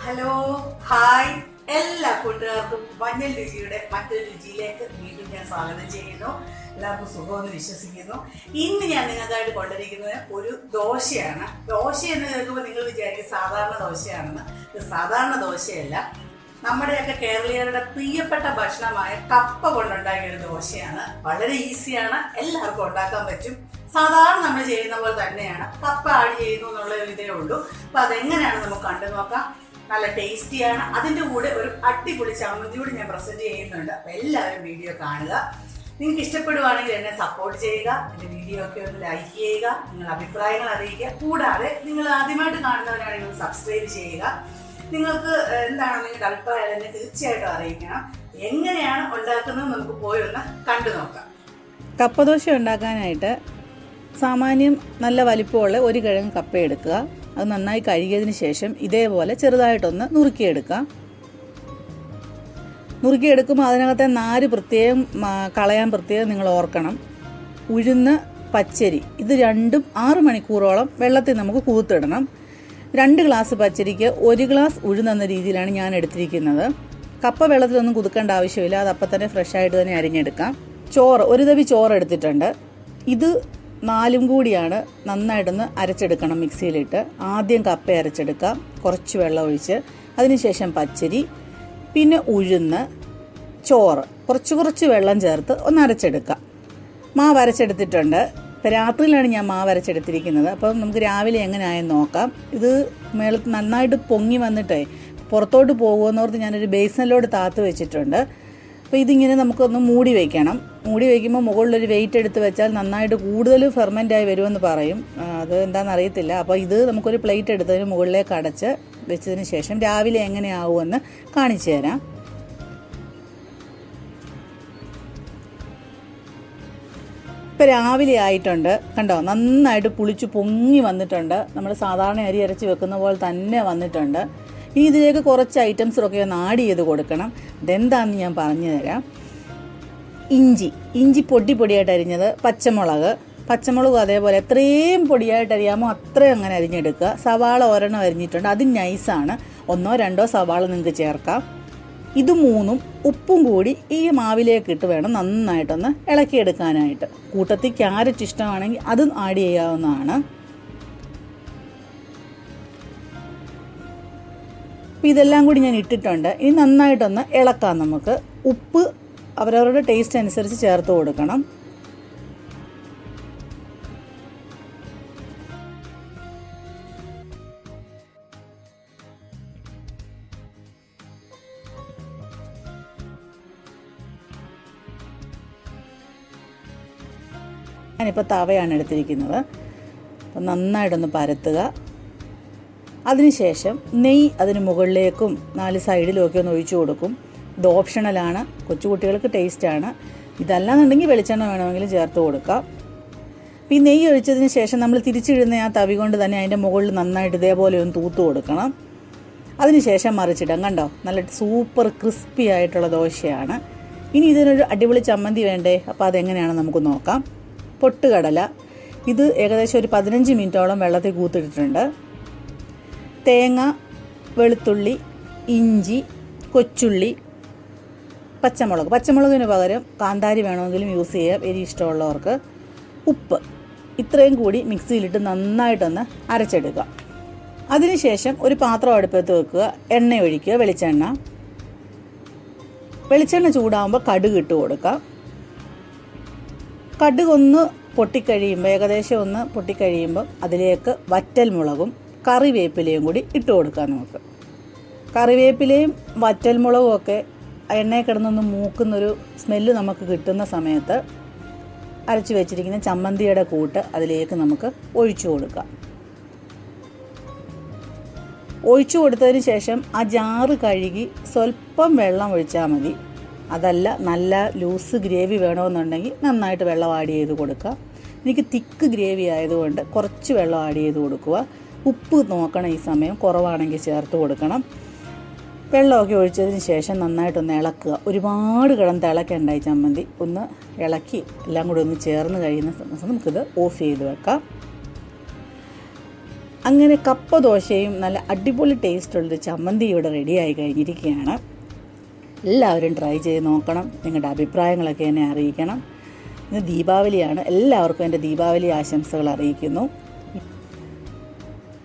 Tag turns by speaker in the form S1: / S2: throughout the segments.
S1: Hello hi എല്ലാ കൂട്ടുകാർക്കും മഞ്ഞൾ രുചിയുടെ മറ്റൊരു രുചിയിലേക്ക് വീണ്ടും ഞാൻ സ്വാഗതം ചെയ്യുന്നു. എല്ലാവർക്കും സുഖമെന്ന് വിശ്വസിക്കുന്നു. ഇന്ന് ഞാൻ നിങ്ങൾക്കായിട്ട് കൊണ്ടിരിക്കുന്നത് ഒരു ദോശയാണ്. ദോശ എന്ന് കേൾക്കുമ്പോൾ നിങ്ങൾ വിചാരിക്കും സാധാരണ ദോശയാണെന്ന്. ഇത് സാധാരണ ദോശയല്ല, നമ്മുടെയൊക്കെ കേരളീയരുടെ പ്രിയപ്പെട്ട ഭക്ഷണമായ കപ്പ കൊണ്ടുണ്ടാക്കിയ ഒരു ദോശയാണ്. വളരെ ഈസിയാണ്, എല്ലാവർക്കും ഉണ്ടാക്കാൻ പറ്റും. സാധാരണ നമ്മൾ ചെയ്യുന്ന പോലെ തന്നെയാണ്, കപ്പ ആഡ് ചെയ്യുന്നു എന്നുള്ള ഒരു ഇതേ ഉള്ളൂ. അപ്പൊ അതെങ്ങനെയാണ് നമുക്ക് കണ്ടു നോക്കാം. നല്ല ടേസ്റ്റിയാണ്. അതിൻ്റെ കൂടെ ഒരു അടിപൊളി ചമ്മന്തി കൂടി ഞാൻ പ്രസന്റ് ചെയ്യുന്നുണ്ട്. അപ്പൊ എല്ലാവരും വീഡിയോ കാണുക. നിങ്ങൾക്ക് ഇഷ്ടപ്പെടുവാണെങ്കിൽ എന്നെ സപ്പോർട്ട് ചെയ്യുക, എൻ്റെ വീഡിയോ ഒക്കെ ഒന്ന് ലൈക്ക് ചെയ്യുക, നിങ്ങളുടെ അഭിപ്രായങ്ങൾ അറിയിക്കുക. കൂടാതെ നിങ്ങൾ ആദ്യമായിട്ട് കാണുന്നവരാണെങ്കിൽ സബ്സ്ക്രൈബ് ചെയ്യുക. നിങ്ങൾക്ക് എന്താണ് നിങ്ങളുടെ അഭിപ്രായം എന്നെ തീർച്ചയായിട്ടും അറിയിക്കണം. എങ്ങനെയാണ് ഉണ്ടാക്കുന്നത് നമുക്ക് പോയി ഒന്ന് കണ്ടു നോക്കാം.
S2: കപ്പദോശ ഉണ്ടാക്കാനായിട്ട് സാമാന്യം നല്ല വലിപ്പമുള്ള ഒരു കിഴങ്ങ് കപ്പ എടുക്കുക. അത് നന്നായി കഴുകിയതിന് ശേഷം ഇതേപോലെ ചെറുതായിട്ടൊന്ന് നുറുക്കിയെടുക്കാം. നുറുക്കിയെടുക്കുമ്പോൾ അതിനകത്തെ നാര് പ്രത്യേകം കളയാൻ പ്രത്യേകം നിങ്ങൾ ഓർക്കണം. ഉഴുന്ന്, പച്ചരി ഇത് രണ്ടും 6 മണിക്കൂറോളം വെള്ളത്തിൽ നമുക്ക് കുതിർത്തിടണം. 2 ഗ്ലാസ് പച്ചരിക്ക് 1 ഗ്ലാസ് ഉഴുന്നെന്ന രീതിയിലാണ് ഞാൻ എടുത്തിരിക്കുന്നത്. കപ്പ വെള്ളത്തിലൊന്നും കുതുക്കേണ്ട ആവശ്യമില്ല, അത് അപ്പം തന്നെ ഫ്രഷായിട്ട് തന്നെ അരിഞ്ഞെടുക്കാം. ചോറ്, ഒരു തവി ചോറ് എടുത്തിട്ടുണ്ട്. ഇത് 4 കൂടിയാണ് നന്നായിട്ടൊന്ന് അരച്ചെടുക്കണം മിക്സിയിലിട്ട്. ആദ്യം കപ്പ അരച്ചെടുക്കാം, കുറച്ച് വെള്ളം ഒഴിച്ച്. അതിനുശേഷം പച്ചരി, പിന്നെ ഉഴുന്ന്, ചോറ് കുറച്ച് വെള്ളം ചേർത്ത് ഒന്ന് അരച്ചെടുക്കാം. മാവ് അരച്ചെടുത്തിട്ടുണ്ട്. ഇപ്പം രാത്രിയിലാണ് ഞാൻ മാവ് അരച്ചെടുത്തിരിക്കുന്നത്. അപ്പം നമുക്ക് രാവിലെ എങ്ങനെയായെന്ന് നോക്കാം. ഇത് മേളത്ത് നന്നായിട്ട് പൊങ്ങി വന്നിട്ടേ പുറത്തോട്ട് പോകുമെന്നോർത്ത് ഞാനൊരു ബേസനിലോട് താത്ത് വെച്ചിട്ടുണ്ട്. അപ്പോൾ ഇതിങ്ങനെ നമുക്കൊന്ന് മൂടി വയ്ക്കണം. മൂടി വയ്ക്കുമ്പോൾ മുകളിലൊരു വെയിറ്റ് എടുത്ത് വെച്ചാൽ നന്നായിട്ട് കൂടുതൽ ഫെർമെൻ്റായി വരുമെന്ന് പറയും. അത് എന്താണെന്ന് അറിയത്തില്ല. അപ്പോൾ ഇത് നമുക്കൊരു പ്ലേറ്റ് എടുത്തതിന് മുകളിലേക്ക് അടച്ച് വെച്ചതിന് ശേഷം രാവിലെ എങ്ങനെയാവുമെന്ന് കാണിച്ചു തരാം. ഇപ്പം രാവിലെ ആയിട്ടുണ്ട്, കണ്ടോ, നന്നായിട്ട് പുളിച്ച് പൊങ്ങി വന്നിട്ടുണ്ട്. നമ്മൾ സാധാരണ അരി അരച്ച് വെക്കുന്ന പോലെ തന്നെ വന്നിട്ടുണ്ട്. ഇനി ഇതിലേക്ക് കുറച്ച് ഐറ്റംസൊക്കെ ഒന്ന് ആഡ് ചെയ്ത് കൊടുക്കണം. അതെന്താണെന്ന് ഞാൻ പറഞ്ഞു തരാം. ഇഞ്ചി പൊടിയായിട്ട് അരിഞ്ഞത്, പച്ചമുളക് അതേപോലെ എത്രയും പൊടിയായിട്ട് അരിയാമോ അത്രയും അങ്ങനെ അരിഞ്ഞെടുക്കുക. സവാള 1 അരിഞ്ഞിട്ടുണ്ട്, അത് നൈസാണ്. 1-2 സവാള നിങ്ങൾക്ക് ചേർക്കാം. ഇത് 3 ഉപ്പും കൂടി ഈ മാവിലേക്ക് ഇട്ട് വേണം നന്നായിട്ടൊന്ന് ഇളക്കിയെടുക്കാനായിട്ട്. കൂട്ടത്തിൽ ക്യാരറ്റ് ഇഷ്ടമാണെങ്കിൽ അതും ആഡ് ചെയ്യാവുന്നതാണ്. അപ്പോൾ ഇതെല്ലാം കൂടി ഞാൻ ഇട്ടിട്ടുണ്ട്. ഇനി നന്നായിട്ടൊന്ന് ഇളക്കാം. നമുക്ക് ഉപ്പ് അവരവരുടെ ടേസ്റ്റ് അനുസരിച്ച് ചേർത്ത് കൊടുക്കണം. ഞാനിപ്പോൾ തവയാണ് എടുത്തിരിക്കുന്നത്. അപ്പം നന്നായിട്ടൊന്ന് പരത്തുക. അതിനുശേഷം നെയ്യ് അതിന് മുകളിലേക്കും 4 സൈഡിലുമൊക്കെ ഒന്ന് ഒഴിച്ചു കൊടുക്കും. ഇത് ഓപ്ഷണലാണ്, കൊച്ചുകുട്ടികൾക്ക് ടേസ്റ്റാണ്. ഇതല്ലാന്നുണ്ടെങ്കിൽ വെളിച്ചെണ്ണ വേണമെങ്കിലും ചേർത്ത് കൊടുക്കാം. ഈ നെയ്യ് ഒഴിച്ചതിന് ശേഷം നമ്മൾ തിരിച്ചിടുന്ന ആ തവി കൊണ്ട് തന്നെ അതിൻ്റെ മുകളിൽ നന്നായിട്ട് ഇതേപോലെ ഒന്ന് തൂത്ത് കൊടുക്കണം. അതിനുശേഷം മറിച്ചിടാം. കണ്ടോ, നല്ല സൂപ്പർ ക്രിസ്പി ആയിട്ടുള്ള ദോശയാണ്. ഇനി ഇതിനൊരു അടിപൊളി ചമ്മന്തി വേണ്ടേ? അപ്പോൾ അതെങ്ങനെയാണെന്ന് നമുക്ക് നോക്കാം. പൊട്ടുകടല, ഇത് ഏകദേശം ഒരു 15 മിനിറ്റോളം വെള്ളത്തിൽ കൂത്തിട്ടിട്ടുണ്ട്. തേങ്ങ, വെളുത്തുള്ളി, ഇഞ്ചി, കൊച്ചുള്ളി, പച്ചമുളകിന് പകരം കാന്താരി വേണമെങ്കിലും യൂസ് ചെയ്യാം, എരി ഇഷ്ടമുള്ളവർക്ക്. ഉപ്പ്, ഇത്രയും കൂടി മിക്സിയിലിട്ട് നന്നായിട്ടൊന്ന് അരച്ചെടുക്കുക. അതിനുശേഷം ഒരു പാത്രം അടുപ്പത്ത് വെക്കുക. എണ്ണ ഒഴിക്കുക, വെളിച്ചെണ്ണ ചൂടാകുമ്പോൾ കടുക് ഇട്ട് കൊടുക്കാം. കടുക് ഒന്ന് പൊട്ടിക്കഴിയുമ്പോൾ, ഏകദേശം ഒന്ന് പൊട്ടിക്കഴിയുമ്പോൾ അതിലേക്ക് വറ്റൽമുളകും കറിവേപ്പിലയും കൂടി ഇട്ട് കൊടുക്കാം. നമുക്ക് കറിവേപ്പിലയും വറ്റൽമുളകും ഒക്കെ എണ്ണയിൽ കിടന്നൊന്ന് മൂക്കുന്നൊരു സ്മെല്ല് നമുക്ക് കിട്ടുന്ന സമയത്ത് അരച്ച് വെച്ചിരിക്കുന്ന ചമ്മന്തിയുടെ കൂട്ട് അതിലേക്ക് നമുക്ക് ഒഴിച്ചു കൊടുക്കാം. ഒഴിച്ചു കൊടുത്തതിന് ശേഷം ആ ജാറ് കഴുകി സ്വല്പം വെള്ളം ഒഴിച്ചാൽ മതി. അതല്ല നല്ല ലൂസ് ഗ്രേവി വേണമെന്നുണ്ടെങ്കിൽ നന്നായിട്ട് വെള്ളം ആഡ് ചെയ്ത് കൊടുക്കുക. എനിക്ക് തിക്ക് ഗ്രേവി ആയതുകൊണ്ട് കുറച്ച് വെള്ളം ആഡ് ചെയ്ത് കൊടുക്കുക. ഉപ്പ് നോക്കണം, ഈ സമയം കുറവാണെങ്കിൽ ചേർത്ത് കൊടുക്കണം. വെള്ളമൊക്കെ ഒഴിച്ചതിന് ശേഷം നന്നായിട്ടൊന്ന് ഇളക്കുക. ഒരുപാട് കിടന്ന് തിളക്കണ്ടായി ചമ്മന്തി. ഒന്ന് ഇളക്കി എല്ലാം കൂടി ഒന്ന് ചേർന്ന് കഴിയുന്ന സമയത്ത് നമുക്കിത് ഓഫ് ചെയ്ത് വെക്കാം. അങ്ങനെ കപ്പ ദോശയും നല്ല അടിപൊളി ടേസ്റ്റുള്ളൊരു ചമ്മന്തി ഇവിടെ റെഡിയായി കഴിഞ്ഞിരിക്കുകയാണ്. എല്ലാവരും ട്രൈ ചെയ്ത് നോക്കണം. നിങ്ങളുടെ അഭിപ്രായങ്ങളൊക്കെ എന്നെ അറിയിക്കണം. ഇന്ന് ദീപാവലിയാണ്. എല്ലാവർക്കും എൻ്റെ ദീപാവലി ആശംസകൾ അറിയിക്കുന്നു.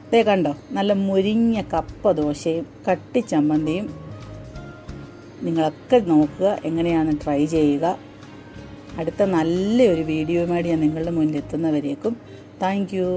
S2: ഇതേ കണ്ടോ, നല്ല മുരിഞ്ഞ കപ്പ ദോശയും കട്ടി ചമ്മന്തിയും. നിങ്ങളൊക്കെ നോക്കുക, എങ്ങനെയാണെന്ന് ട്രൈ ചെയ്യുക. അടുത്ത നല്ലൊരു വീഡിയോയുമായിട്ട് ഞാൻ നിങ്ങളുടെ മുന്നിൽ എത്തുന്നവരേക്കും താങ്ക് യു.